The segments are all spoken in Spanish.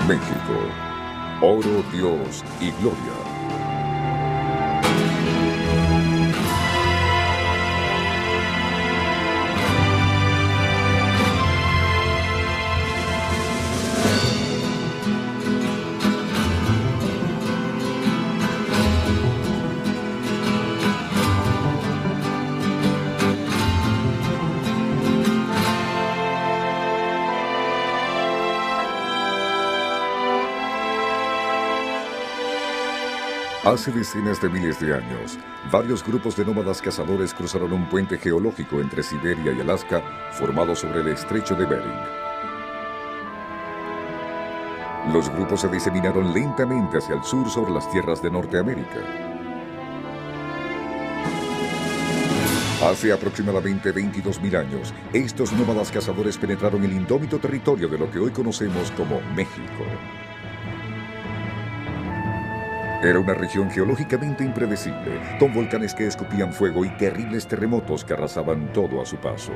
México, oro, Dios y gloria. Hace decenas de miles de años, varios grupos de nómadas cazadores cruzaron un puente geológico entre Siberia y Alaska, formado sobre el estrecho de Bering. Los grupos se diseminaron lentamente hacia el sur sobre las tierras de Norteamérica. Hace aproximadamente 22.000 años, estos nómadas cazadores penetraron el indómito territorio de lo que hoy conocemos como México. Era una región geológicamente impredecible, con volcanes que escupían fuego y terribles terremotos que arrasaban todo a su paso.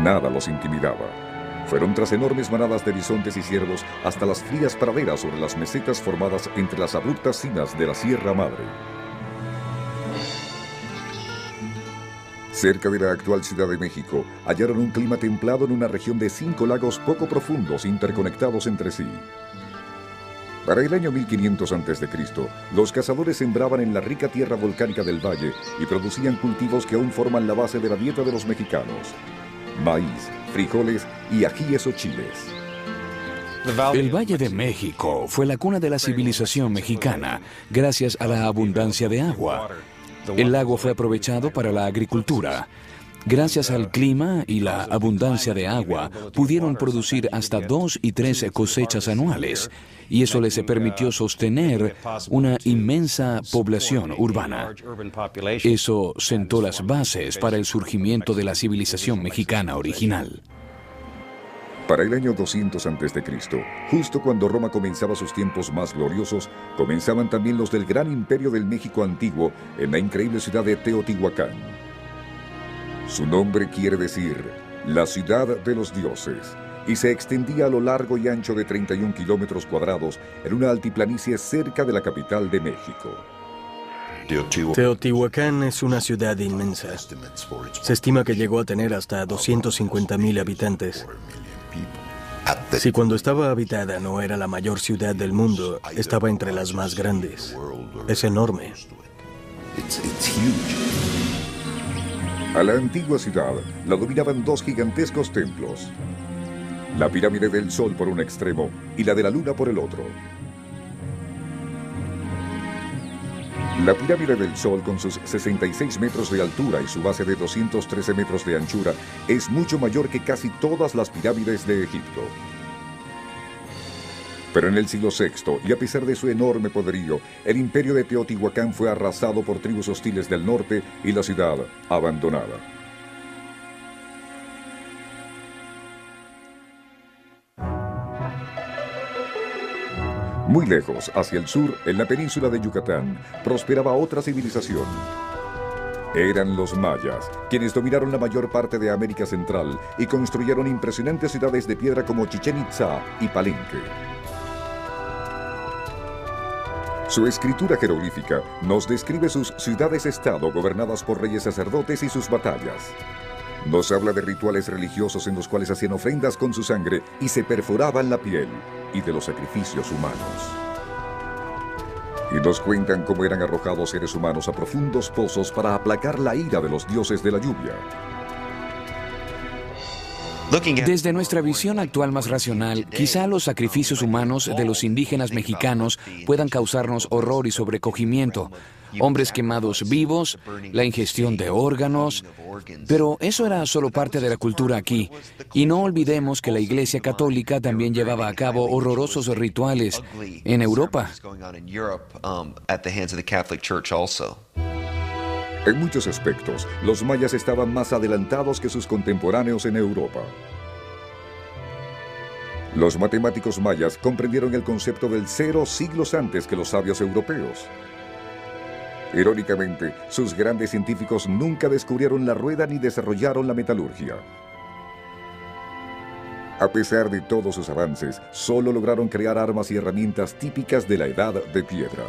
Nada los intimidaba. Fueron tras enormes manadas de bisontes y ciervos hasta las frías praderas sobre las mesetas formadas entre las abruptas cimas de la Sierra Madre. Cerca de la actual Ciudad de México, hallaron un clima templado en una región de 5 lagos poco profundos interconectados entre sí. Para el año 1500 a.C., los cazadores sembraban en la rica tierra volcánica del valle y producían cultivos que aún forman la base de la dieta de los mexicanos: maíz, frijoles y ajíes o chiles. El Valle de México fue la cuna de la civilización mexicana, gracias a la abundancia de agua. El lago fue aprovechado para la agricultura. Gracias al clima y la abundancia de agua, pudieron producir hasta 2 y 3 cosechas anuales, y eso les permitió sostener una inmensa población urbana. Eso sentó las bases para el surgimiento de la civilización mexicana original. Para el año 200 a.C., justo cuando Roma comenzaba sus tiempos más gloriosos, comenzaban también los del gran imperio del México antiguo en la increíble ciudad de Teotihuacán. Su nombre quiere decir la ciudad de los dioses, y se extendía a lo largo y ancho de 31 kilómetros cuadrados en una altiplanicie cerca de la capital de México. Teotihuacán es una ciudad inmensa. Se estima que llegó a tener hasta 250,000 habitantes. Si cuando estaba habitada no era la mayor ciudad del mundo, estaba entre las más grandes. Es enorme. A la antigua ciudad la dominaban 2 gigantescos templos: la pirámide del Sol por un extremo y la de la Luna por el otro. La pirámide del Sol, con sus 66 metros de altura y su base de 213 metros de anchura, es mucho mayor que casi todas las pirámides de Egipto. Pero en el siglo VI, y a pesar de su enorme poderío, el imperio de Teotihuacán fue arrasado por tribus hostiles del norte y la ciudad abandonada. Muy lejos, hacia el sur, en la península de Yucatán, prosperaba otra civilización. Eran los mayas, quienes dominaron la mayor parte de América Central y construyeron impresionantes ciudades de piedra como Chichén Itzá y Palenque. Su escritura jeroglífica nos describe sus ciudades-estado gobernadas por reyes sacerdotes y sus batallas. Nos habla de rituales religiosos en los cuales hacían ofrendas con su sangre y se perforaban la piel, y de los sacrificios humanos. Y nos cuentan cómo eran arrojados seres humanos a profundos pozos para aplacar la ira de los dioses de la lluvia. Desde nuestra visión actual más racional, quizá los sacrificios humanos de los indígenas mexicanos puedan causarnos horror y sobrecogimiento. Hombres quemados vivos, la ingestión de órganos, pero eso era solo parte de la cultura aquí. Y no olvidemos que la Iglesia Católica también llevaba a cabo horrorosos rituales en Europa. En muchos aspectos, los mayas estaban más adelantados que sus contemporáneos en Europa. Los matemáticos mayas comprendieron el concepto del cero siglos antes que los sabios europeos. Irónicamente, sus grandes científicos nunca descubrieron la rueda ni desarrollaron la metalurgia. A pesar de todos sus avances, solo lograron crear armas y herramientas típicas de la Edad de Piedra.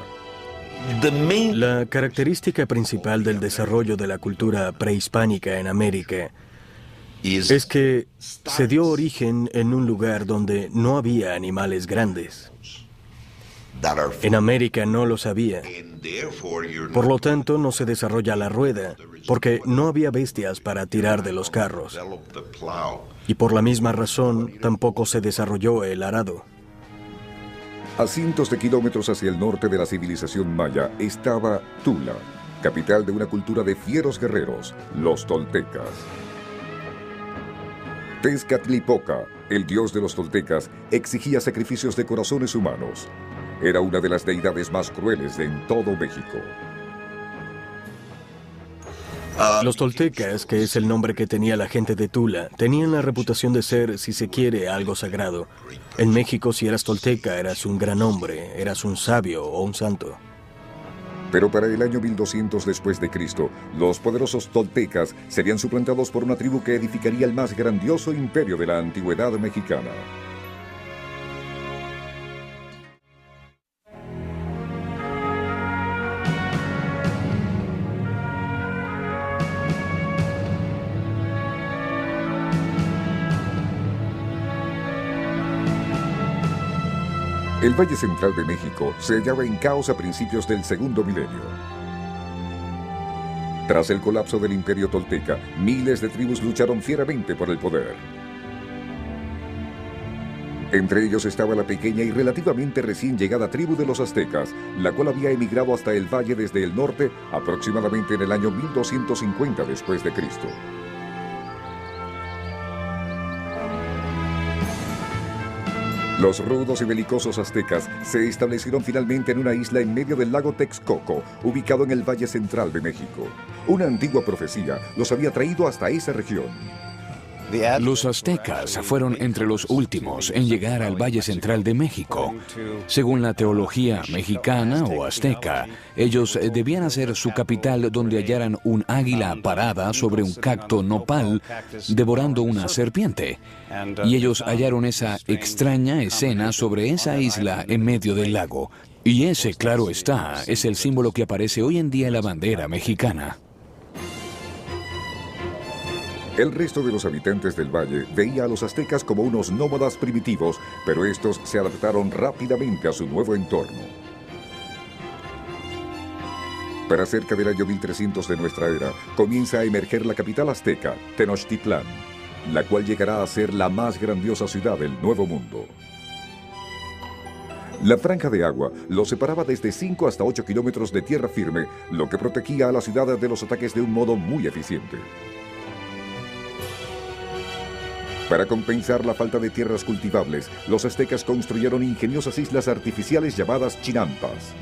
La característica principal del desarrollo de la cultura prehispánica en América es que se dio origen en un lugar donde no había animales grandes. En América no los había. Por lo tanto, no se desarrolla la rueda, porque no había bestias para tirar de los carros. Y por la misma razón, tampoco se desarrolló el arado. A cientos de kilómetros hacia el norte de la civilización maya estaba Tula, capital de una cultura de fieros guerreros, los toltecas. Tezcatlipoca, el dios de los toltecas, exigía sacrificios de corazones humanos. Era una de las deidades más crueles en todo México. Los toltecas, que es el nombre que tenía la gente de Tula, tenían la reputación de ser, si se quiere, algo sagrado. En México, si eras tolteca, eras un gran hombre, eras un sabio o un santo. Pero para el año 1200 después de Cristo, los poderosos toltecas serían suplantados por una tribu que edificaría el más grandioso imperio de la antigüedad mexicana. El Valle Central de México se hallaba en caos a principios del segundo milenio. Tras el colapso del Imperio Tolteca, miles de tribus lucharon fieramente por el poder. Entre ellos estaba la pequeña y relativamente recién llegada tribu de los aztecas, la cual había emigrado hasta el valle desde el norte aproximadamente en el año 1250 después de Cristo. Los rudos y belicosos aztecas se establecieron finalmente en una isla en medio del lago Texcoco, ubicado en el Valle Central de México. Una antigua profecía los había traído hasta esa región. Los aztecas fueron entre los últimos en llegar al Valle Central de México. Según la teología mexicana o azteca, ellos debían hacer su capital donde hallaran un águila parada sobre un cacto nopal devorando una serpiente. Y ellos hallaron esa extraña escena sobre esa isla en medio del lago. Y ese, claro está, es el símbolo que aparece hoy en día en la bandera mexicana. El resto de los habitantes del valle veía a los aztecas como unos nómadas primitivos, pero estos se adaptaron rápidamente a su nuevo entorno. Para cerca del año 1300 de nuestra era, comienza a emerger la capital azteca, Tenochtitlán, la cual llegará a ser la más grandiosa ciudad del Nuevo Mundo. La franja de agua los separaba desde 5 hasta 8 kilómetros de tierra firme, lo que protegía a la ciudad de los ataques de un modo muy eficiente. Para compensar la falta de tierras cultivables, los aztecas construyeron ingeniosas islas artificiales llamadas chinampas.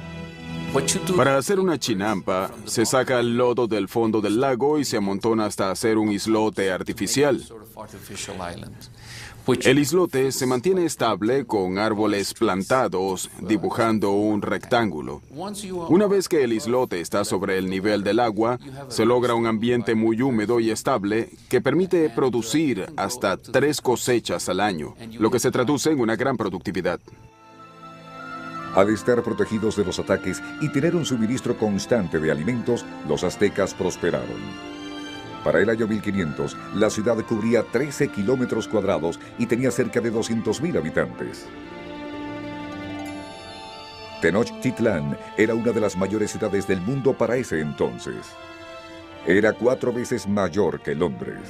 Para hacer una chinampa, se saca el lodo del fondo del lago y se amontona hasta hacer un islote artificial. El islote se mantiene estable con árboles plantados, dibujando un rectángulo. Una vez que el islote está sobre el nivel del agua, se logra un ambiente muy húmedo y estable que permite producir hasta 3 cosechas al año, lo que se traduce en una gran productividad. Al estar protegidos de los ataques y tener un suministro constante de alimentos, los aztecas prosperaron. Para el año 1500, la ciudad cubría 13 kilómetros cuadrados y tenía cerca de 200,000 habitantes. Tenochtitlán era una de las mayores ciudades del mundo para ese entonces. Era 4 veces mayor que Londres.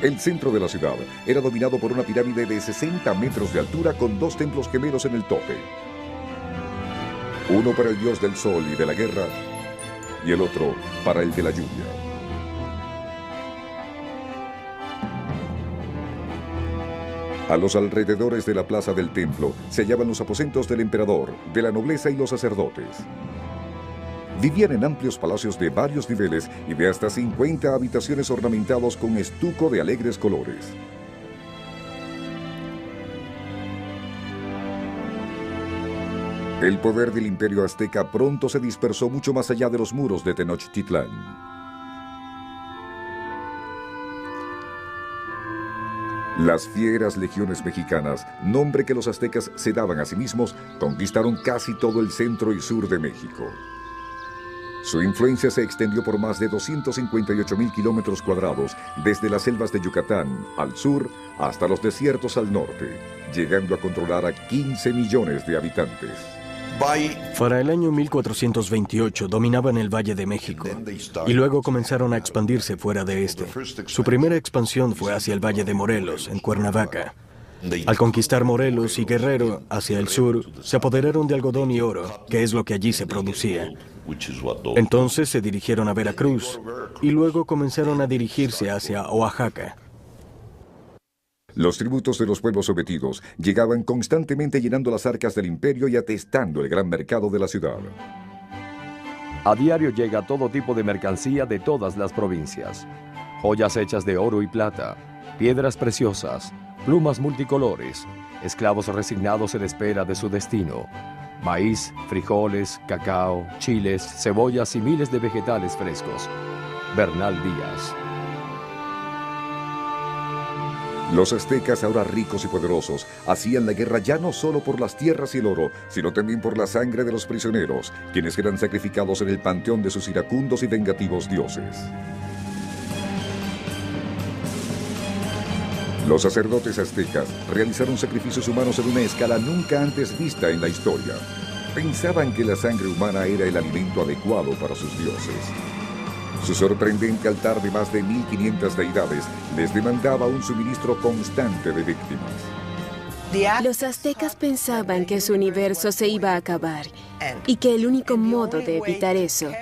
El centro de la ciudad era dominado por una pirámide de 60 metros de altura con 2 templos gemelos en el tope. Uno para el dios del sol y de la guerra, y el otro para el de la lluvia. A los alrededores de la plaza del templo se hallaban los aposentos del emperador, de la nobleza y los sacerdotes. Vivían en amplios palacios de varios niveles y de hasta 50 habitaciones ornamentados con estuco de alegres colores. El poder del imperio azteca pronto se dispersó mucho más allá de los muros de Tenochtitlán. Las fieras legiones mexicanas, nombre que los aztecas se daban a sí mismos, conquistaron casi todo el centro y sur de México. Su influencia se extendió por más de 258,000 kilómetros cuadrados, desde las selvas de Yucatán al sur hasta los desiertos al norte, llegando a controlar a 15 millones de habitantes. Para el año 1428 dominaban el Valle de México y luego comenzaron a expandirse fuera de este. Su primera expansión fue hacia el Valle de Morelos, en Cuernavaca. Al conquistar Morelos y Guerrero hacia el sur, se apoderaron de algodón y oro, que es lo que allí se producía. Entonces se dirigieron a Veracruz y luego comenzaron a dirigirse hacia Oaxaca. Los tributos de los pueblos sometidos llegaban constantemente llenando las arcas del imperio y atestando el gran mercado de la ciudad. A diario llega todo tipo de mercancía de todas las provincias. Joyas hechas de oro y plata, piedras preciosas, plumas multicolores, esclavos resignados en espera de su destino, maíz, frijoles, cacao, chiles, cebollas y miles de vegetales frescos. Bernal Díaz. Los aztecas, ahora ricos y poderosos, hacían la guerra ya no solo por las tierras y el oro, sino también por la sangre de los prisioneros, quienes eran sacrificados en el panteón de sus iracundos y vengativos dioses. Los sacerdotes aztecas realizaron sacrificios humanos en una escala nunca antes vista en la historia. Pensaban que la sangre humana era el alimento adecuado para sus dioses. Su sorprendente altar de más de 1,500 deidades les demandaba un suministro constante de víctimas. Los aztecas pensaban que su universo se iba a acabar y que el único modo de evitar eso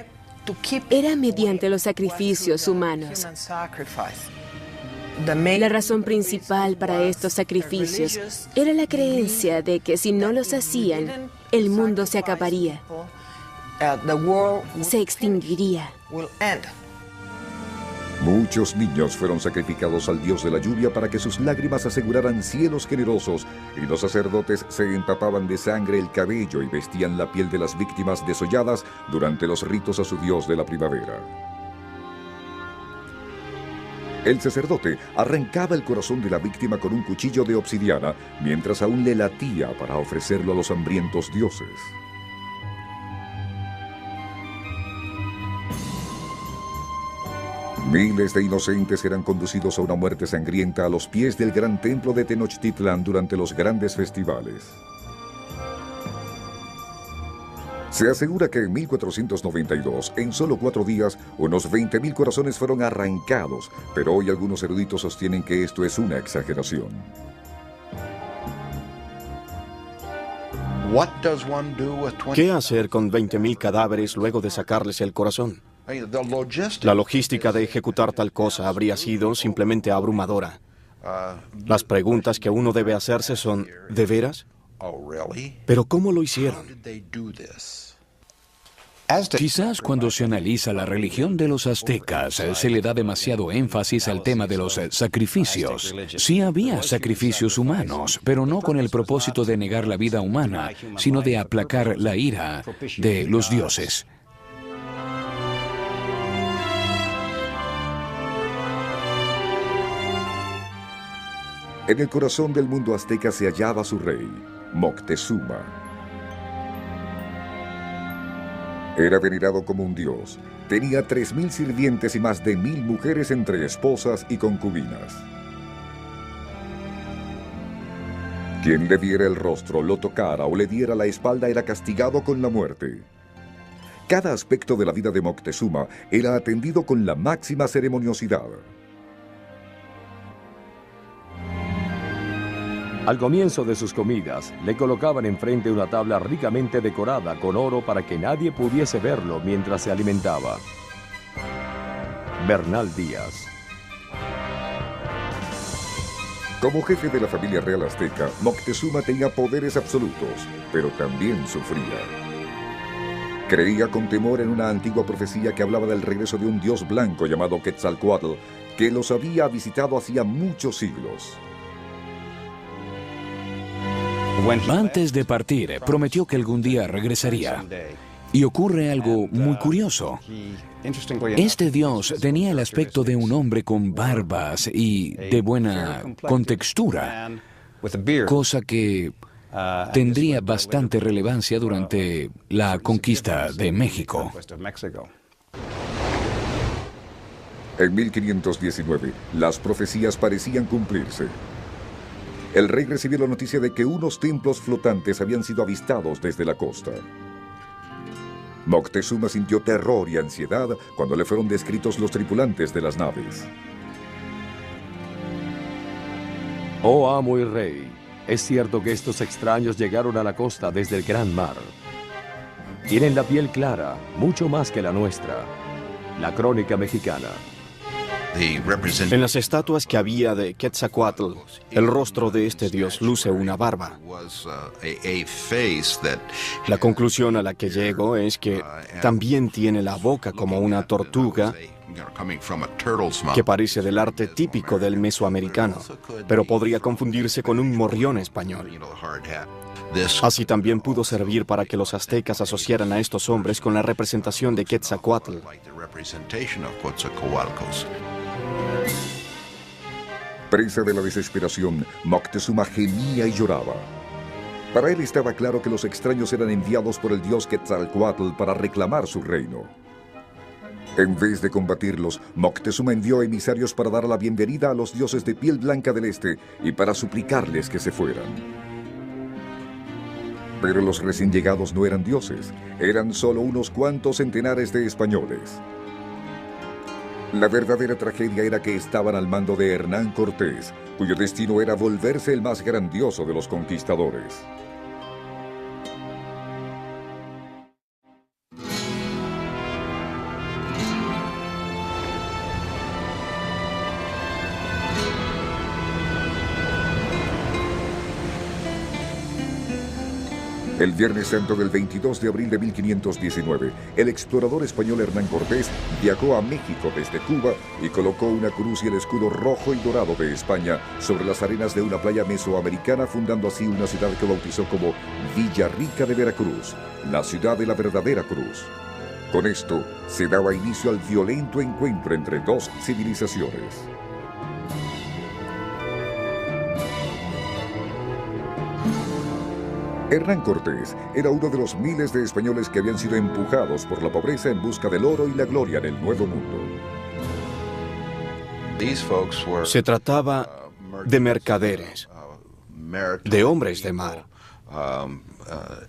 era mediante los sacrificios humanos. La razón principal para estos sacrificios era la creencia de que si no los hacían, el mundo se acabaría, se extinguiría. Muchos niños fueron sacrificados al dios de la lluvia para que sus lágrimas aseguraran cielos generosos, y los sacerdotes se empapaban de sangre el cabello y vestían la piel de las víctimas desolladas durante los ritos a su dios de la primavera. El sacerdote arrancaba el corazón de la víctima con un cuchillo de obsidiana, mientras aún le latía para ofrecerlo a los hambrientos dioses. Miles de inocentes eran conducidos a una muerte sangrienta a los pies del gran templo de Tenochtitlán durante los grandes festivales. Se asegura que en 1492, en solo 4 días, unos 20,000 corazones fueron arrancados, pero hoy algunos eruditos sostienen que esto es una exageración. ¿Qué hacer con 20,000 cadáveres luego de sacarles el corazón? La logística de ejecutar tal cosa habría sido simplemente abrumadora. Las preguntas que uno debe hacerse son, ¿de veras? ¿Pero cómo lo hicieron? Quizás cuando se analiza la religión de los aztecas, se le da demasiado énfasis al tema de los sacrificios. Sí había sacrificios humanos, pero no con el propósito de negar la vida humana, sino de aplacar la ira de los dioses. En el corazón del mundo azteca se hallaba su rey, Moctezuma. Era venerado como un dios. Tenía 3,000 sirvientes y más de 1,000 mujeres entre esposas y concubinas. Quien le viera el rostro, lo tocara o le diera la espalda era castigado con la muerte. Cada aspecto de la vida de Moctezuma era atendido con la máxima ceremoniosidad. Al comienzo de sus comidas, le colocaban enfrente una tabla ricamente decorada con oro para que nadie pudiese verlo mientras se alimentaba. Bernal Díaz. Como jefe de la familia real azteca, Moctezuma tenía poderes absolutos, pero también sufría. Creía con temor en una antigua profecía que hablaba del regreso de un dios blanco llamado Quetzalcóatl, que los había visitado hacía muchos siglos. Antes de partir, prometió que algún día regresaría. Y ocurre algo muy curioso. Este dios tenía el aspecto de un hombre con barbas y de buena contextura, cosa que tendría bastante relevancia durante la conquista de México. En 1519, las profecías parecían cumplirse. El rey recibió la noticia de que unos templos flotantes habían sido avistados desde la costa. Moctezuma sintió terror y ansiedad cuando le fueron descritos los tripulantes de las naves. Oh amo y rey, es cierto que estos extraños llegaron a la costa desde el gran mar. Tienen la piel clara, mucho más que la nuestra. La crónica mexicana. En las estatuas que había de Quetzalcóatl, el rostro de este dios luce una barba. La conclusión a la que llego es que también tiene la boca como una tortuga, que parece del arte típico del mesoamericano, pero podría confundirse con un morrión español. Así también pudo servir para que los aztecas asociaran a estos hombres con la representación de Quetzalcóatl. Presa de la desesperación, Moctezuma gemía y lloraba. Para él estaba claro que los extraños eran enviados por el dios Quetzalcóatl para reclamar su reino. En vez de combatirlos, Moctezuma envió emisarios para dar la bienvenida a los dioses de piel blanca del este y para suplicarles que se fueran. Pero los recién llegados no eran dioses, eran solo unos cuantos centenares de españoles. La verdadera tragedia era que estaban al mando de Hernán Cortés, cuyo destino era volverse el más grandioso de los conquistadores. El Viernes Santo del 22 de abril de 1519, el explorador español Hernán Cortés viajó a México desde Cuba y colocó una cruz y el escudo rojo y dorado de España sobre las arenas de una playa mesoamericana, fundando así una ciudad que bautizó como Villarrica de Veracruz, la ciudad de la verdadera cruz. Con esto se daba inicio al violento encuentro entre dos civilizaciones. Hernán Cortés era uno de los miles de españoles que habían sido empujados por la pobreza en busca del oro y la gloria en el Nuevo Mundo. Se trataba de mercaderes, de hombres de mar,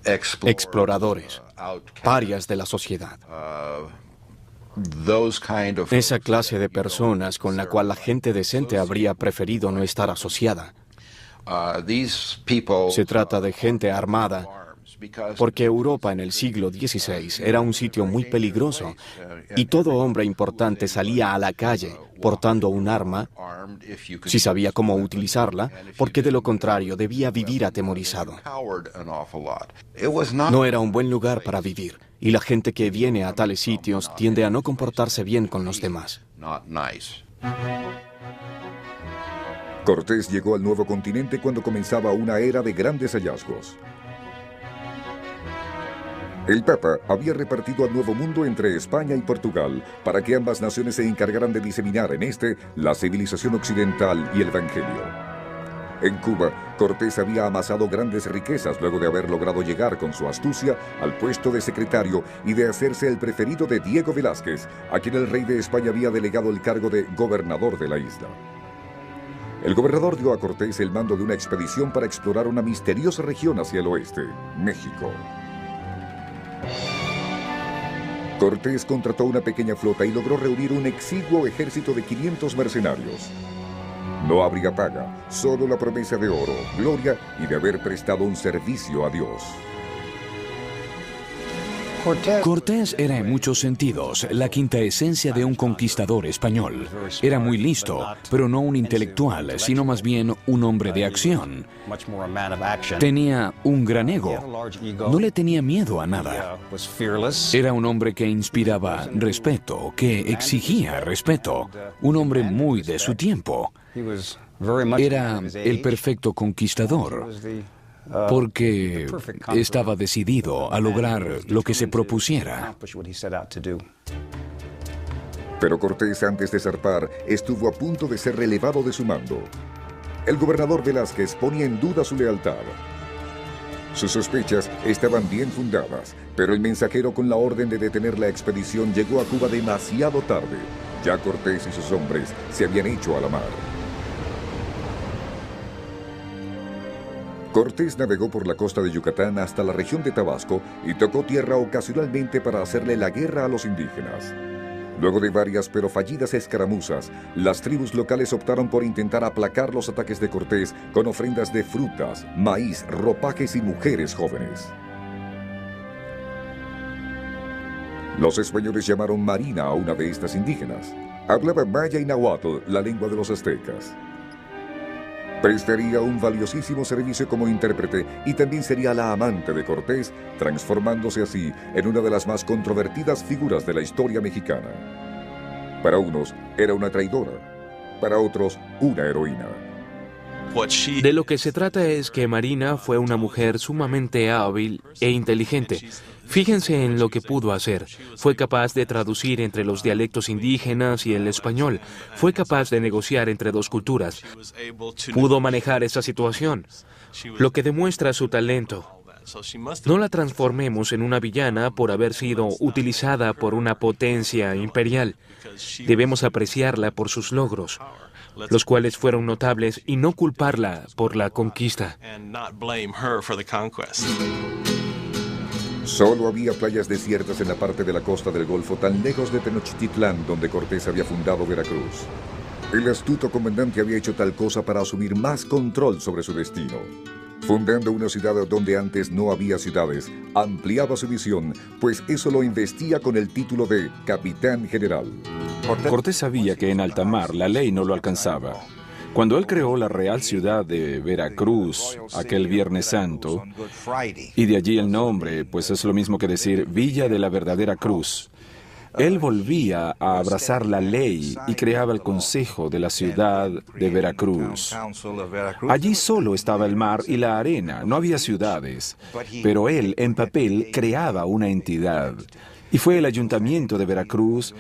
exploradores, parias de la sociedad. Esa clase de personas con la cual la gente decente habría preferido no estar asociada. Se trata de gente armada, porque Europa en el siglo XVI era un sitio muy peligroso y todo hombre importante salía a la calle portando un arma si sabía cómo utilizarla, porque de lo contrario debía vivir atemorizado. No era un buen lugar para vivir y la gente que viene a tales sitios tiende a no comportarse bien con los demás. Cortés llegó al nuevo continente cuando comenzaba una era de grandes hallazgos. El Papa había repartido al Nuevo Mundo entre España y Portugal para que ambas naciones se encargaran de diseminar en este la civilización occidental y el Evangelio. En Cuba, Cortés había amasado grandes riquezas luego de haber logrado llegar con su astucia al puesto de secretario y de hacerse el preferido de Diego Velázquez, a quien el rey de España había delegado el cargo de gobernador de la isla. El gobernador dio a Cortés el mando de una expedición para explorar una misteriosa región hacia el oeste, México. Cortés contrató una pequeña flota y logró reunir un exiguo ejército de 500 mercenarios. No habría paga, solo la promesa de oro, gloria y de haber prestado un servicio a Dios. Cortés era en muchos sentidos la quinta esencia de un conquistador español. Era muy listo, pero no un intelectual, sino más bien un hombre de acción. Tenía un gran ego. No le tenía miedo a nada. Era un hombre que inspiraba respeto, que exigía respeto. Un hombre muy de su tiempo. Era el perfecto conquistador, porque estaba decidido a lograr lo que se propusiera. Pero Cortés, antes de zarpar, estuvo a punto de ser relevado de su mando. El gobernador Velázquez ponía en duda su lealtad. Sus sospechas estaban bien fundadas, pero el mensajero con la orden de detener la expedición llegó a Cuba demasiado tarde. Ya Cortés y sus hombres se habían hecho a la mar. Cortés navegó por la costa de Yucatán hasta la región de Tabasco y tocó tierra ocasionalmente para hacerle la guerra a los indígenas. Luego de varias pero fallidas escaramuzas, las tribus locales optaron por intentar aplacar los ataques de Cortés con ofrendas de frutas, maíz, ropajes y mujeres jóvenes. Los españoles llamaron Marina a una de estas indígenas. Hablaba maya y náhuatl, la lengua de los aztecas. Prestaría un valiosísimo servicio como intérprete y también sería la amante de Cortés, transformándose así en una de las más controvertidas figuras de la historia mexicana. Para unos era una traidora, para otros una heroína. De lo que se trata es que Marina fue una mujer sumamente hábil e inteligente. Fíjense en lo que pudo hacer. Fue capaz de traducir entre los dialectos indígenas y el español. Fue capaz de negociar entre dos culturas. Pudo manejar esa situación, lo que demuestra su talento. No la transformemos en una villana por haber sido utilizada por una potencia imperial. Debemos apreciarla por sus logros, los cuales fueron notables, y no culparla por la conquista. Solo había playas desiertas en la parte de la costa del Golfo, tan lejos de Tenochtitlán, donde Cortés había fundado Veracruz. El astuto comandante había hecho tal cosa para asumir más control sobre su destino. Fundando una ciudad donde antes no había ciudades, ampliaba su visión, pues eso lo investía con el título de Capitán General. Cortés sabía que en alta mar la ley no lo alcanzaba. Cuando él creó la Real Ciudad de Veracruz, aquel Viernes Santo, y de allí el nombre, pues es lo mismo que decir Villa de la Verdadera Cruz, él volvía a abrazar la ley y creaba el Consejo de la Ciudad de Veracruz. Allí solo estaba el mar y la arena, no había ciudades, pero él en papel creaba una entidad. Y fue el Ayuntamiento de Veracruz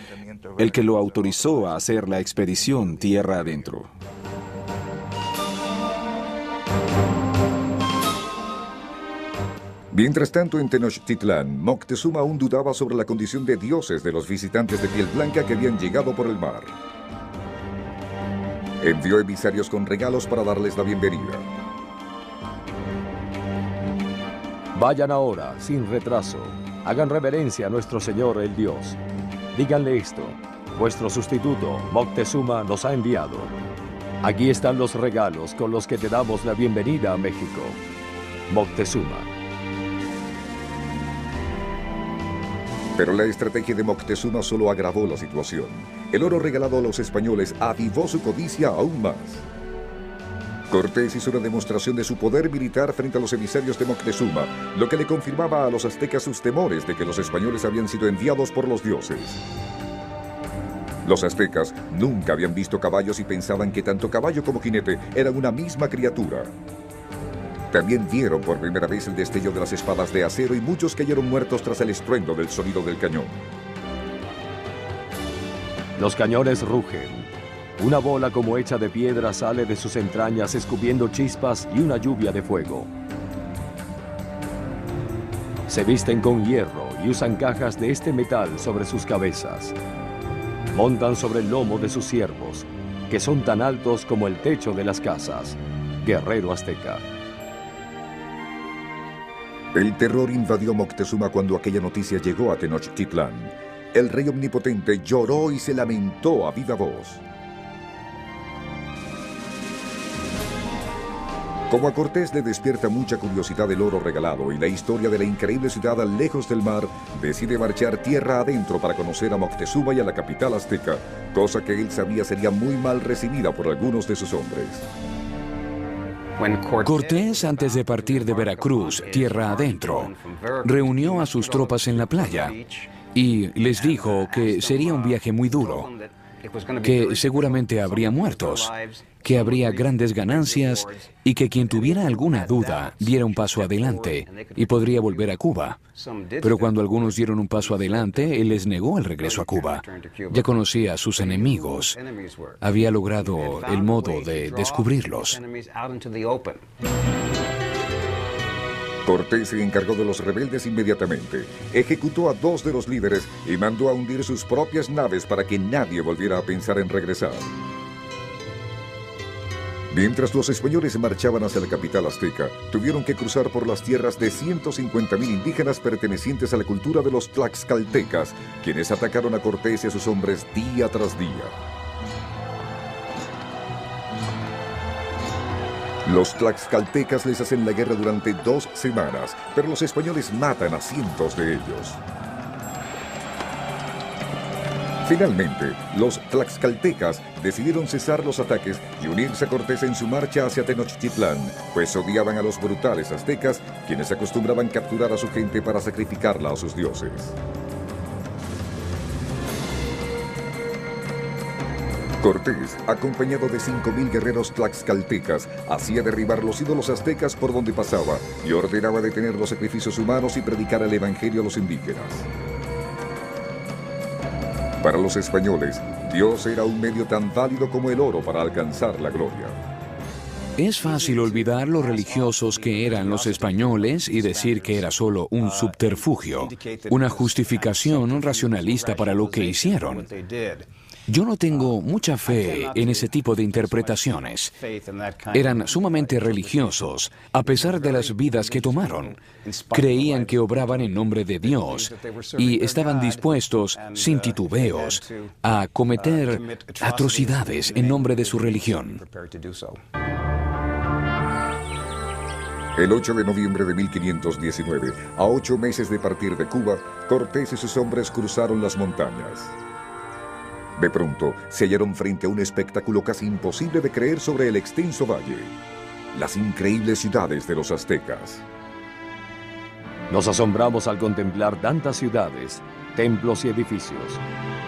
el que lo autorizó a hacer la expedición tierra adentro. Mientras tanto, en Tenochtitlán, Moctezuma aún dudaba sobre la condición de dioses de los visitantes de piel blanca que habían llegado por el mar. Envió emisarios con regalos para darles la bienvenida. Vayan ahora, sin retraso. Hagan reverencia a nuestro Señor el Dios. Díganle esto: vuestro sustituto, Moctezuma, nos ha enviado. Aquí están los regalos con los que te damos la bienvenida a México. Moctezuma. Pero la estrategia de Moctezuma solo agravó la situación. El oro regalado a los españoles avivó su codicia aún más. Cortés hizo una demostración de su poder militar frente a los emisarios de Moctezuma, lo que le confirmaba a los aztecas sus temores de que los españoles habían sido enviados por los dioses. Los aztecas nunca habían visto caballos y pensaban que tanto caballo como jinete eran una misma criatura. También vieron por primera vez el destello de las espadas de acero y muchos cayeron muertos tras el estruendo del sonido del cañón. Los cañones rugen. Una bola como hecha de piedra sale de sus entrañas escupiendo chispas y una lluvia de fuego. Se visten con hierro y usan cajas de este metal sobre sus cabezas. Montan sobre el lomo de sus siervos, que son tan altos como el techo de las casas. Guerrero azteca. El terror invadió Moctezuma cuando aquella noticia llegó a Tenochtitlán. El rey omnipotente lloró y se lamentó a viva voz. Como a Cortés le despierta mucha curiosidad el oro regalado y la historia de la increíble ciudad lejos del mar, decide marchar tierra adentro para conocer a Moctezuma y a la capital azteca, cosa que él sabía sería muy mal recibida por algunos de sus hombres. Cortés, antes de partir de Veracruz, tierra adentro, reunió a sus tropas en la playa y les dijo que sería un viaje muy duro, que seguramente habría muertos que habría grandes ganancias y que quien tuviera alguna duda diera un paso adelante y podría volver a Cuba. Pero cuando algunos dieron un paso adelante, él les negó el regreso a Cuba. Ya conocía a sus enemigos. Había logrado el modo de descubrirlos. Cortés se encargó de los rebeldes inmediatamente, ejecutó a 2 de los líderes y mandó a hundir sus propias naves para que nadie volviera a pensar en regresar. Mientras los españoles marchaban hacia la capital azteca, tuvieron que cruzar por las tierras de 150,000 indígenas pertenecientes a la cultura de los tlaxcaltecas, quienes atacaron a Cortés y a sus hombres día tras día. Los tlaxcaltecas les hacen la guerra durante 2 semanas, pero los españoles matan a cientos de ellos. Finalmente, los tlaxcaltecas decidieron cesar los ataques y unirse a Cortés en su marcha hacia Tenochtitlán, pues odiaban a los brutales aztecas, quienes acostumbraban capturar a su gente para sacrificarla a sus dioses. Cortés, acompañado de 5,000 guerreros tlaxcaltecas, hacía derribar los ídolos aztecas por donde pasaba y ordenaba detener los sacrificios humanos y predicar el evangelio a los indígenas. Para los españoles, Dios era un medio tan válido como el oro para alcanzar la gloria. Es fácil olvidar lo religiosos que eran los españoles y decir que era solo un subterfugio, una justificación racionalista para lo que hicieron. Yo no tengo mucha fe en ese tipo de interpretaciones. Eran sumamente religiosos, a pesar de las vidas que tomaron. Creían que obraban en nombre de Dios y estaban dispuestos, sin titubeos, a cometer atrocidades en nombre de su religión. El 8 de noviembre de 1519, a 8 meses de partir de Cuba, Cortés y sus hombres cruzaron las montañas. De pronto, se hallaron frente a un espectáculo casi imposible de creer sobre el extenso valle: las increíbles ciudades de los aztecas. Nos asombramos al contemplar tantas ciudades, templos y edificios.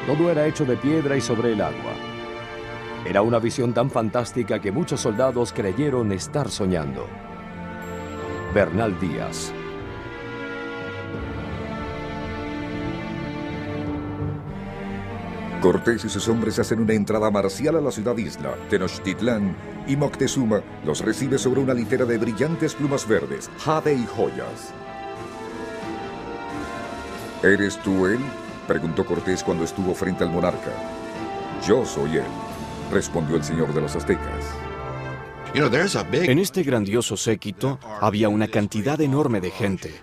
Todo era hecho de piedra y sobre el agua. Era una visión tan fantástica que muchos soldados creyeron estar soñando. Bernal Díaz. Cortés y sus hombres hacen una entrada marcial a la ciudad-isla, Tenochtitlán, y Moctezuma los recibe sobre una litera de brillantes plumas verdes, jade y joyas. ¿Eres tú él?, preguntó Cortés cuando estuvo frente al monarca. Yo soy él, respondió el señor de los aztecas. En este grandioso séquito había una cantidad enorme de gente,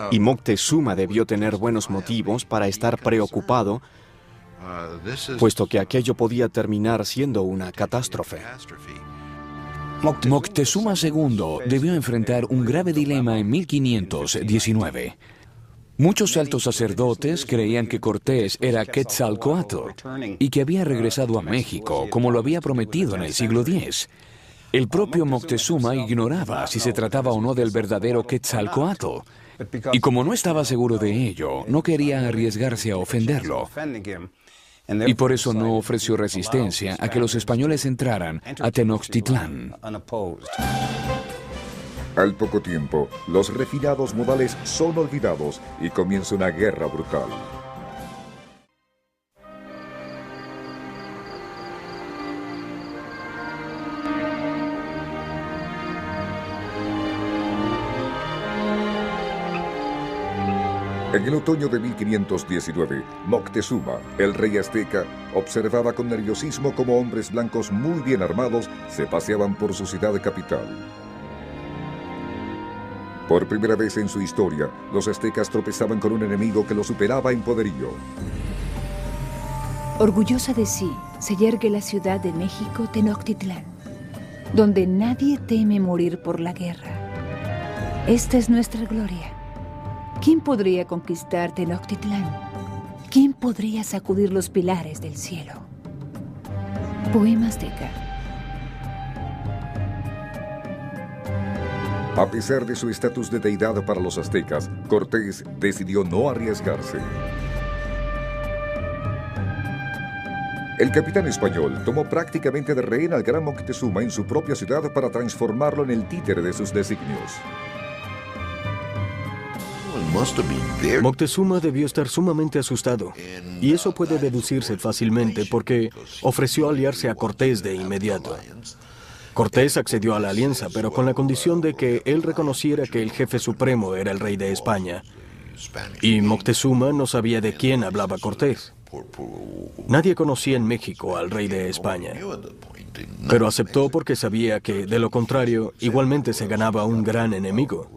y Moctezuma debió tener buenos motivos para estar preocupado, puesto que aquello podía terminar siendo una catástrofe. Moctezuma II debió enfrentar un grave dilema en 1519. Muchos altos sacerdotes creían que Cortés era Quetzalcóatl y que había regresado a México como lo había prometido en el siglo X. El propio Moctezuma ignoraba si se trataba o no del verdadero Quetzalcóatl, y como no estaba seguro de ello, no quería arriesgarse a ofenderlo. Y por eso no ofreció resistencia a que los españoles entraran a Tenochtitlán. Al poco tiempo, los refinados modales son olvidados y comienza una guerra brutal. En el otoño de 1519, Moctezuma, el rey azteca, observaba con nerviosismo cómo hombres blancos muy bien armados se paseaban por su ciudad capital. Por primera vez en su historia, los aztecas tropezaban con un enemigo que los superaba en poderío. Orgullosa de sí, se yergue la ciudad de México, Tenochtitlán, donde nadie teme morir por la guerra. Esta es nuestra gloria. ¿Quién podría conquistar Tenochtitlán? ¿Quién podría sacudir los pilares del cielo? Poema azteca. A pesar de su estatus de deidad para los aztecas, Cortés decidió no arriesgarse. El capitán español tomó prácticamente de rehén al gran Moctezuma en su propia ciudad para transformarlo en el títere de sus designios. Moctezuma debió estar sumamente asustado, y eso puede deducirse fácilmente porque ofreció aliarse a Cortés de inmediato. Cortés accedió a la alianza, pero con la condición de que él reconociera que el jefe supremo era el rey de España. Y Moctezuma no sabía de quién hablaba Cortés. Nadie conocía en México al rey de España, pero aceptó porque sabía que, de lo contrario, igualmente se ganaba un gran enemigo.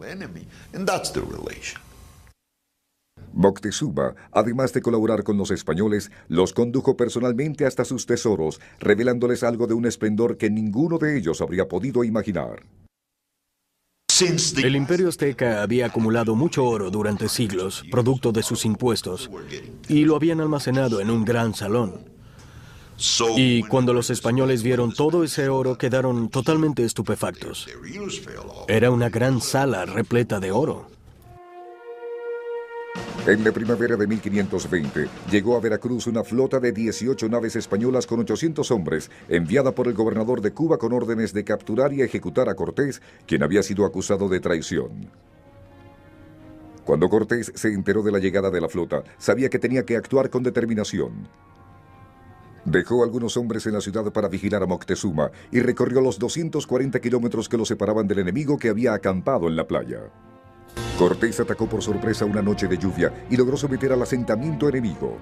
Moctezuma, además de colaborar con los españoles, los condujo personalmente hasta sus tesoros, revelándoles algo de un esplendor que ninguno de ellos habría podido imaginar. El imperio azteca había acumulado mucho oro durante siglos, producto de sus impuestos, y lo habían almacenado en un gran salón. Y cuando los españoles vieron todo ese oro, quedaron totalmente estupefactos. Era una gran sala repleta de oro. En la primavera de 1520, llegó a Veracruz una flota de 18 naves españolas con 800 hombres, enviada por el gobernador de Cuba con órdenes de capturar y ejecutar a Cortés, quien había sido acusado de traición. Cuando Cortés se enteró de la llegada de la flota, sabía que tenía que actuar con determinación. Dejó algunos hombres en la ciudad para vigilar a Moctezuma y recorrió los 240 kilómetros que lo separaban del enemigo que había acampado en la playa. Cortés atacó por sorpresa una noche de lluvia y logró someter al asentamiento enemigo.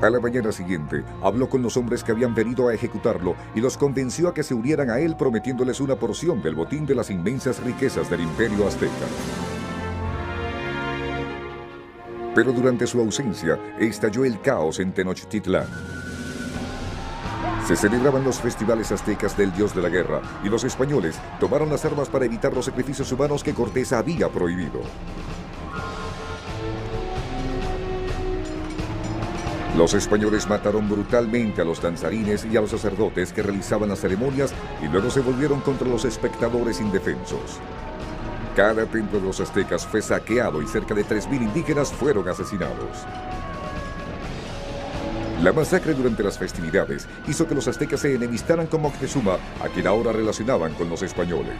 A la mañana siguiente, habló con los hombres que habían venido a ejecutarlo y los convenció a que se unieran a él, prometiéndoles una porción del botín de las inmensas riquezas del imperio azteca. Pero durante su ausencia, estalló el caos en Tenochtitlán. Se celebraban los festivales aztecas del dios de la guerra y los españoles tomaron las armas para evitar los sacrificios humanos que Cortés había prohibido. Los españoles mataron brutalmente a los danzarines y a los sacerdotes que realizaban las ceremonias y luego se volvieron contra los espectadores indefensos. Cada templo de los aztecas fue saqueado y cerca de 3.000 indígenas fueron asesinados. La masacre durante las festividades hizo que los aztecas se enemistaran con Moctezuma, a quien ahora relacionaban con los españoles.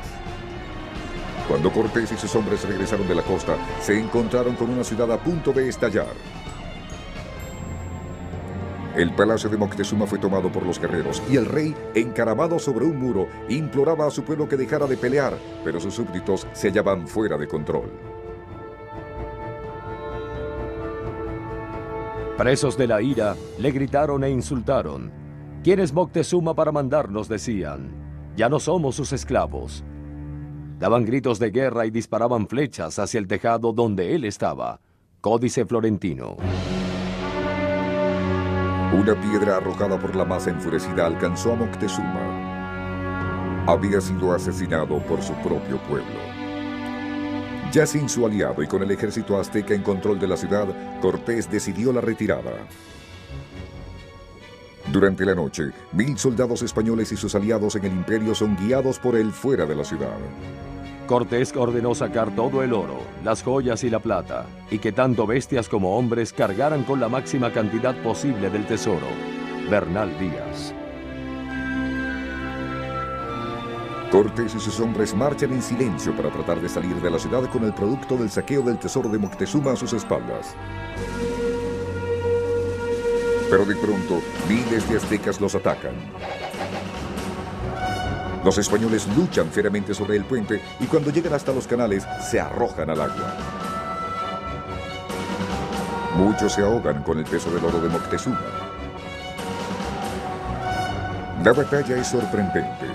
Cuando Cortés y sus hombres regresaron de la costa, se encontraron con una ciudad a punto de estallar. El palacio de Moctezuma fue tomado por los guerreros y el rey, encaramado sobre un muro, imploraba a su pueblo que dejara de pelear, pero sus súbditos se hallaban fuera de control. Presos de la ira, le gritaron e insultaron. ¿Quién es Moctezuma para mandarnos?, decían. Ya no somos sus esclavos. Daban gritos de guerra y disparaban flechas hacia el tejado donde él estaba. Códice Florentino. Una piedra arrojada por la masa enfurecida alcanzó a Moctezuma. Había sido asesinado por su propio pueblo. Ya sin su aliado y con el ejército azteca en control de la ciudad, Cortés decidió la retirada. Durante la noche, 1000 soldados españoles y sus aliados en el imperio son guiados por él fuera de la ciudad. Cortés ordenó sacar todo el oro, las joyas y la plata, y que tanto bestias como hombres cargaran con la máxima cantidad posible del tesoro. Bernal Díaz. Cortés y sus hombres marchan en silencio para tratar de salir de la ciudad con el producto del saqueo del tesoro de Moctezuma a sus espaldas. Pero de pronto, miles de aztecas los atacan. Los españoles luchan fieramente sobre el puente y cuando llegan hasta los canales, se arrojan al agua. Muchos se ahogan con el peso del oro de Moctezuma. La batalla es sorprendente.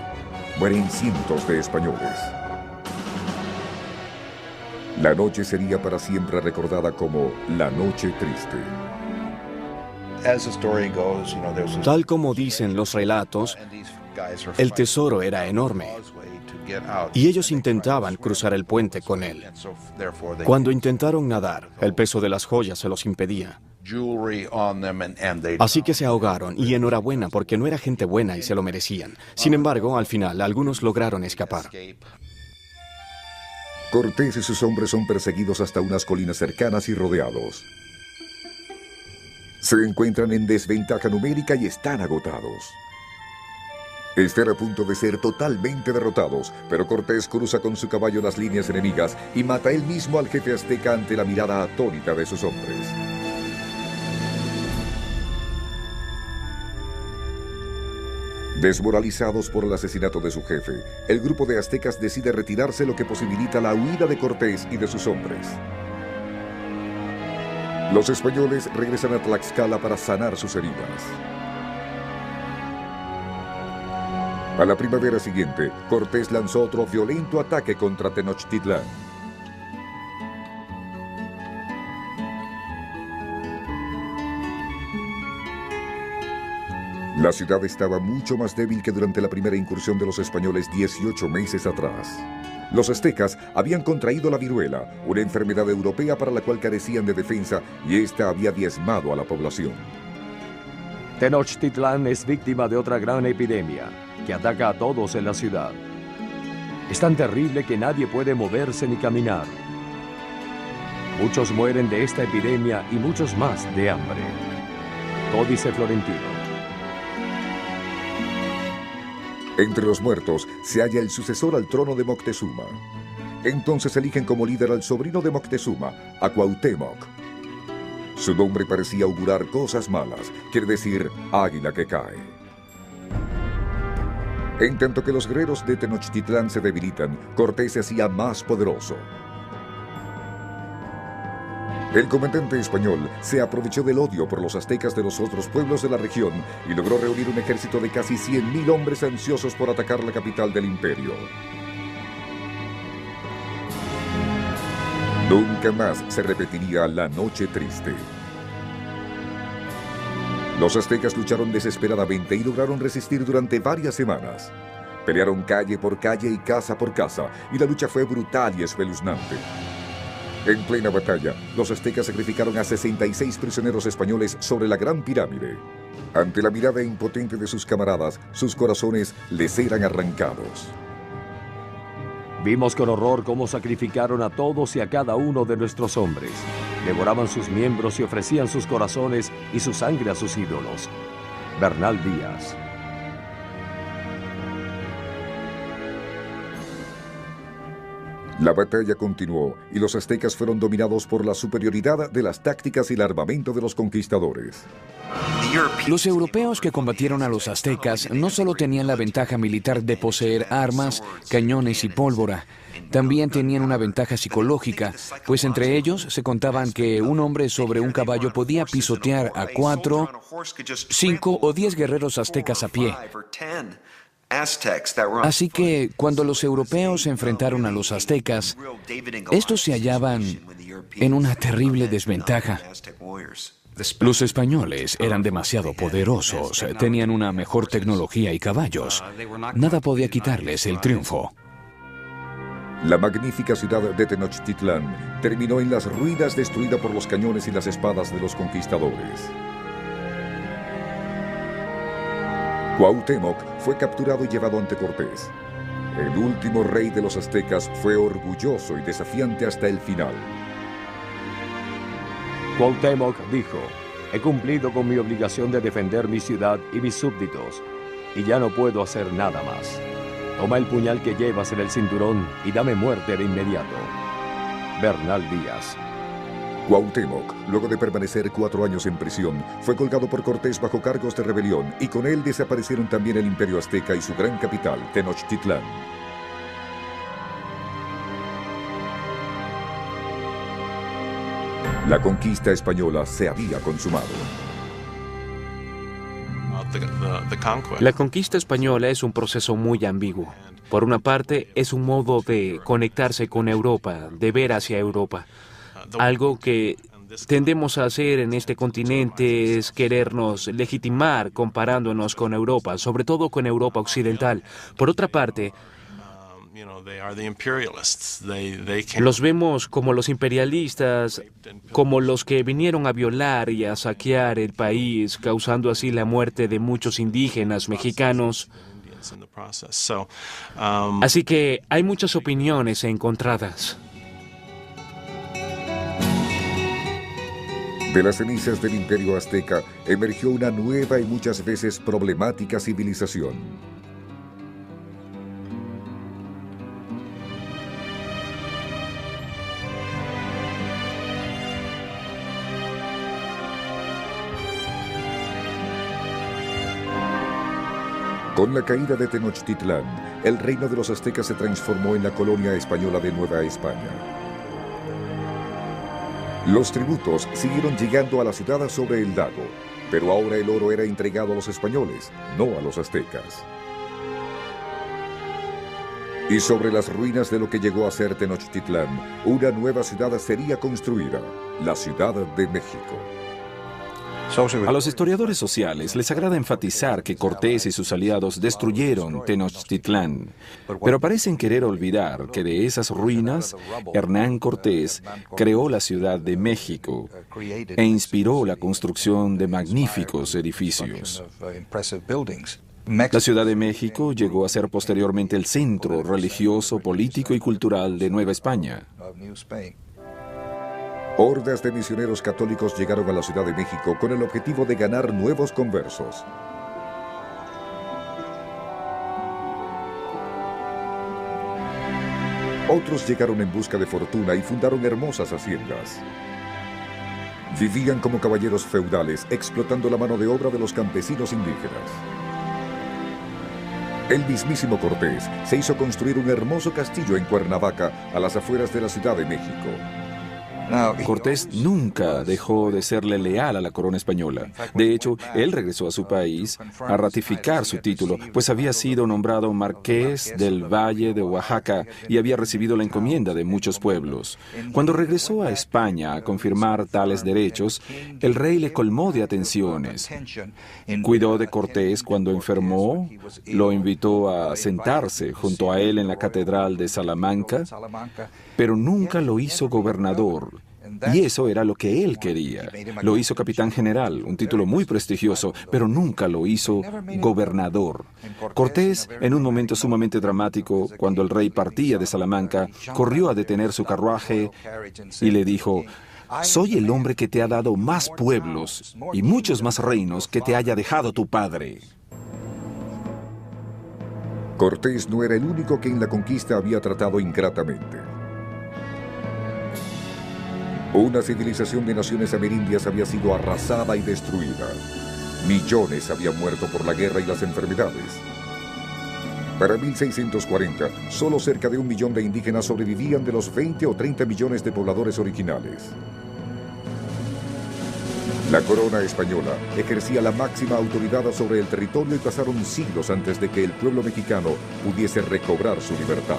Mueren cientos de españoles. La noche sería para siempre recordada como la Noche Triste. Tal como dicen los relatos, el tesoro era enorme y ellos intentaban cruzar el puente con él. Cuando intentaron nadar, el peso de las joyas se los impedía. Así que se ahogaron, y enhorabuena porque no era gente buena y se lo merecían. Sin embargo, al final, algunos lograron escapar. Cortés y sus hombres son perseguidos hasta unas colinas cercanas y rodeados. Se encuentran en desventaja numérica y están agotados. Están a punto de ser totalmente derrotados, pero Cortés cruza con su caballo las líneas enemigas y mata él mismo al jefe azteca ante la mirada atónita de sus hombres. Desmoralizados por el asesinato de su jefe, el grupo de aztecas decide retirarse, lo que posibilita la huida de Cortés y de sus hombres. Los españoles regresan a Tlaxcala para sanar sus heridas. A la primavera siguiente, Cortés lanzó otro violento ataque contra Tenochtitlán. La ciudad estaba mucho más débil que durante la primera incursión de los españoles 18 meses atrás. Los aztecas habían contraído la viruela, una enfermedad europea para la cual carecían de defensa, y esta había diezmado a la población. Tenochtitlán es víctima de otra gran epidemia que ataca a todos en la ciudad. Es tan terrible que nadie puede moverse ni caminar. Muchos mueren de esta epidemia y muchos más de hambre. Códice Florentino. Entre los muertos se halla el sucesor al trono de Moctezuma. Entonces eligen como líder al sobrino de Moctezuma, a Cuauhtémoc. Su nombre parecía augurar cosas malas, quiere decir águila que cae. En tanto que los guerreros de Tenochtitlán se debilitan, Cortés se hacía más poderoso. El comandante español se aprovechó del odio por los aztecas de los otros pueblos de la región y logró reunir un ejército de casi 100,000 hombres ansiosos por atacar la capital del imperio. Nunca más se repetiría la noche triste. Los aztecas lucharon desesperadamente y lograron resistir durante varias semanas. Pelearon calle por calle y casa por casa, y la lucha fue brutal y espeluznante. En plena batalla, los aztecas sacrificaron a 66 prisioneros españoles sobre la Gran Pirámide. Ante la mirada impotente de sus camaradas, sus corazones les eran arrancados. Vimos con horror cómo sacrificaron a todos y a cada uno de nuestros hombres. Devoraban sus miembros y ofrecían sus corazones y su sangre a sus ídolos. Bernal Díaz. La batalla continuó y los aztecas fueron dominados por la superioridad de las tácticas y el armamento de los conquistadores. Los europeos que combatieron a los aztecas no solo tenían la ventaja militar de poseer armas, cañones y pólvora, también tenían una ventaja psicológica, pues entre ellos se contaban que un hombre sobre un caballo podía pisotear a 4, 5 o 10 guerreros aztecas a pie. Así que cuando los europeos se enfrentaron a los aztecas, estos se hallaban en una terrible desventaja. Los españoles eran demasiado poderosos, tenían una mejor tecnología y caballos. Nada podía quitarles el triunfo. La magnífica ciudad de Tenochtitlán terminó en las ruinas, destruida por los cañones y las espadas de los conquistadores. Cuauhtémoc fue capturado y llevado ante Cortés. El último rey de los aztecas fue orgulloso y desafiante hasta el final. Cuauhtémoc dijo: he cumplido con mi obligación de defender mi ciudad y mis súbditos, y ya no puedo hacer nada más. Toma el puñal que llevas en el cinturón y dame muerte de inmediato. Bernal Díaz. Cuauhtémoc, luego de permanecer 4 años en prisión, fue colgado por Cortés bajo cargos de rebelión, y con él desaparecieron también el imperio azteca y su gran capital, Tenochtitlán. La conquista española se había consumado. La conquista española es un proceso muy ambiguo. Por una parte, es un modo de conectarse con Europa, de ver hacia Europa. Algo que tendemos a hacer en este continente es querernos legitimar comparándonos con Europa, sobre todo con Europa occidental. Por otra parte, los vemos como los imperialistas, como los que vinieron a violar y a saquear el país, causando así la muerte de muchos indígenas mexicanos. Así que hay muchas opiniones encontradas. De las cenizas del imperio azteca emergió una nueva y muchas veces problemática civilización. Con la caída de Tenochtitlán, el reino de los aztecas se transformó en la colonia española de Nueva España. Los tributos siguieron llegando a la ciudad sobre el lago, pero ahora el oro era entregado a los españoles, no a los aztecas. Y sobre las ruinas de lo que llegó a ser Tenochtitlán, una nueva ciudad sería construida, la Ciudad de México. A los historiadores sociales les agrada enfatizar que Cortés y sus aliados destruyeron Tenochtitlán, pero parecen querer olvidar que de esas ruinas, Hernán Cortés creó la Ciudad de México e inspiró la construcción de magníficos edificios. La Ciudad de México llegó a ser posteriormente el centro religioso, político y cultural de Nueva España. Hordas de misioneros católicos llegaron a la Ciudad de México con el objetivo de ganar nuevos conversos. Otros llegaron en busca de fortuna y fundaron hermosas haciendas. Vivían como caballeros feudales, explotando la mano de obra de los campesinos indígenas. El mismísimo Cortés se hizo construir un hermoso castillo en Cuernavaca, a las afueras de la Ciudad de México. Cortés nunca dejó de serle leal a la corona española. De hecho, él regresó a su país a ratificar su título, pues había sido nombrado marqués del Valle de Oaxaca y había recibido la encomienda de muchos pueblos. Cuando regresó a España a confirmar tales derechos, el rey le colmó de atenciones. Cuidó de Cortés cuando enfermó, lo invitó a sentarse junto a él en la catedral de Salamanca, pero nunca lo hizo gobernador. Y eso era lo que él quería. Lo hizo capitán general, un título muy prestigioso, pero nunca lo hizo gobernador. Cortés, en un momento sumamente dramático, cuando el rey partía de Salamanca, corrió a detener su carruaje y le dijo: «Soy el hombre que te ha dado más pueblos y muchos más reinos que te haya dejado tu padre». Cortés no era el único que en la conquista había tratado ingratamente. Una civilización de naciones amerindias había sido arrasada y destruida. Millones habían muerto por la guerra y las enfermedades. Para 1640, solo cerca de 1 millón de indígenas sobrevivían de los 20 o 30 millones de pobladores originales. La corona española ejercía la máxima autoridad sobre el territorio y pasaron siglos antes de que el pueblo mexicano pudiese recobrar su libertad.